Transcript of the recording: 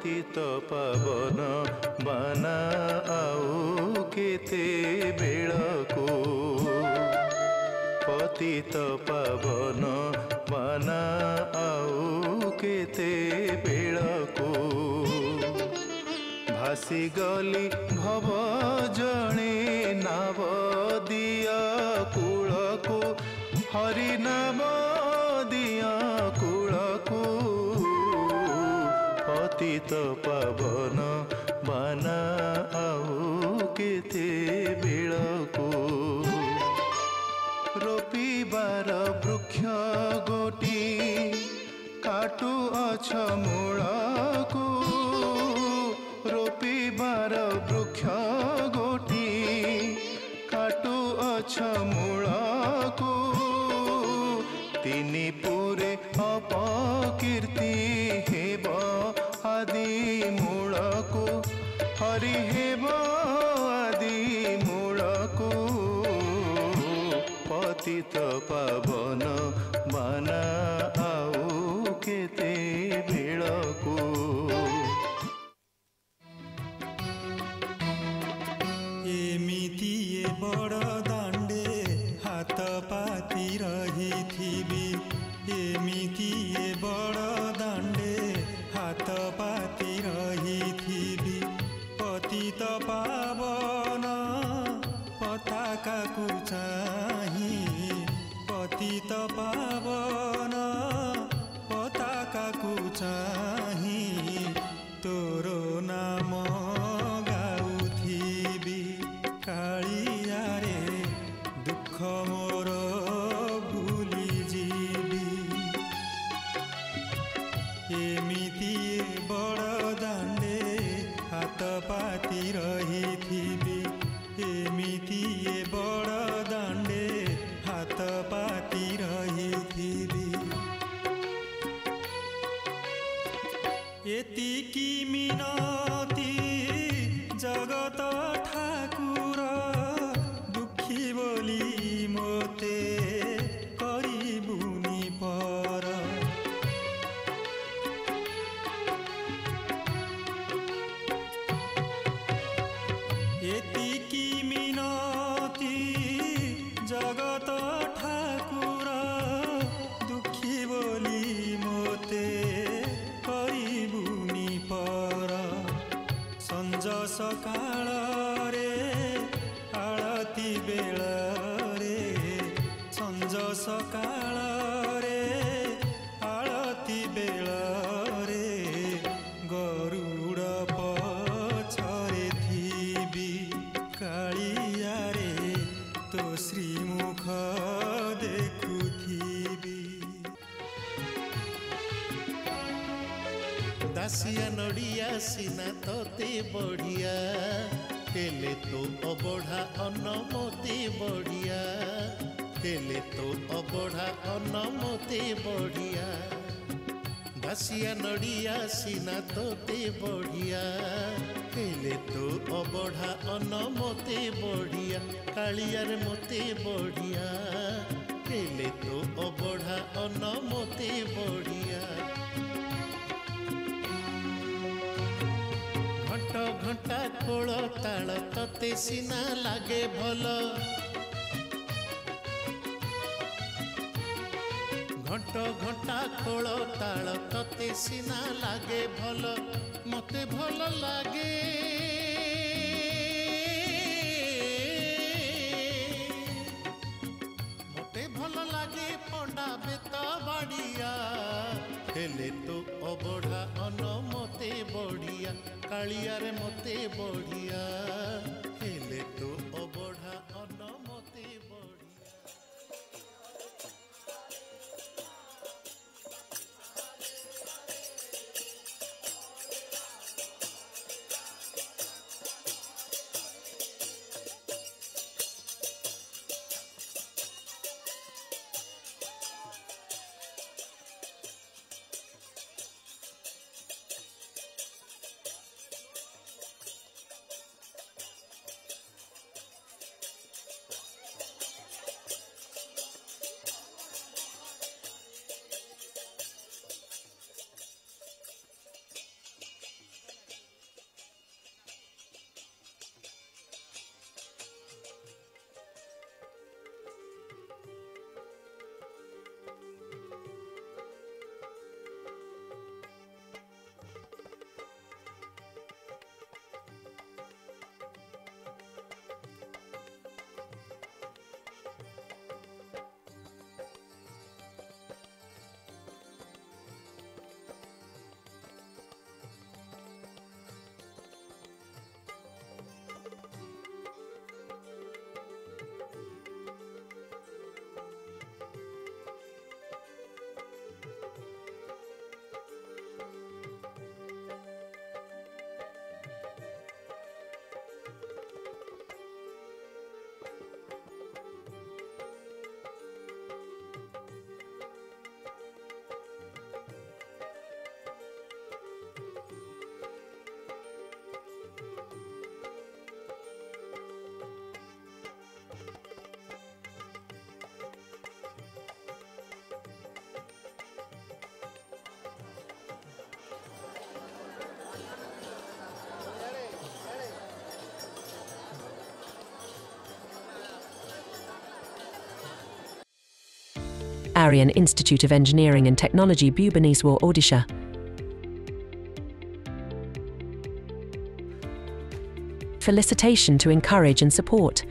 पतित पावन बाना आउ केते बेळको पतित पावन बाना आउ केते बेळको भासी गली भव जणे नाव दिया कूलको हरि नाम दिया कूलको पतित पावन बाना आउ केते बेळको रोपिबार वृक्ष गोटी काटु अछ मूलको रोपिबार वृक्ष गोटी काटु अछ मूलको तिनी पुरे अपकीर्ति हेब आदि मूलको हरि हेब आदि मूलको पतित पावन बाना आउ केते बेळको एमिति बड़ दांडे हाथ पाती रही थी एमिति बड़ दांडे हाथ पाती रही थी पतित पावन पताका को चाही पतित पावन पताका को चाही तोरो नाम गाउथिबी कालिया रे दुख मोर भूली जीवी एमिति बड़ दांडे हाथ पाती रही थी एमिति बड़ दांडे हाथ पाती रही थी एतिकी मिनती जगत ठाकुर दुखी बोली मोते करिबुनी पर एतिकी मिनती जगत ठाकुर दुखी बोली मोते करिबुनी पर संज सकाळ रे आळती बेळ रे संज सकाळ रे आळती बेळ रे गरुड़ पछरे थीबी कालिया रे तो श्रीमुख देखुथीबी दासिया नड़िया सीना तोते बढ़िया हेले तो अबढ़ा अनमते बढ़िया हेले तो अबढ़ा अनमते बढ़िया दासिया नड़िया सीना तोते बढ़िया हेले तो अबढ़ा अनमते बढ़िया कालियार मते बढ़िया हेले तो अबढ़ा अनमते बढ़िया घंट घंटा खोल ताल तते सीना लागे भल घंट घंटा खोल ताल तते सीना लागे भल मते भल लागे मते भल लागे पंडा बेत बाड़िया हेले तो अबढ़ा अनमते बढ़िया कालिया रे मते बढ़िया हेले तो अबढ़ा अनमते बढ़िया Clarion Institute of Engineering and Technology, Bhubaneswar, Odisha. Felicitation to encourage and support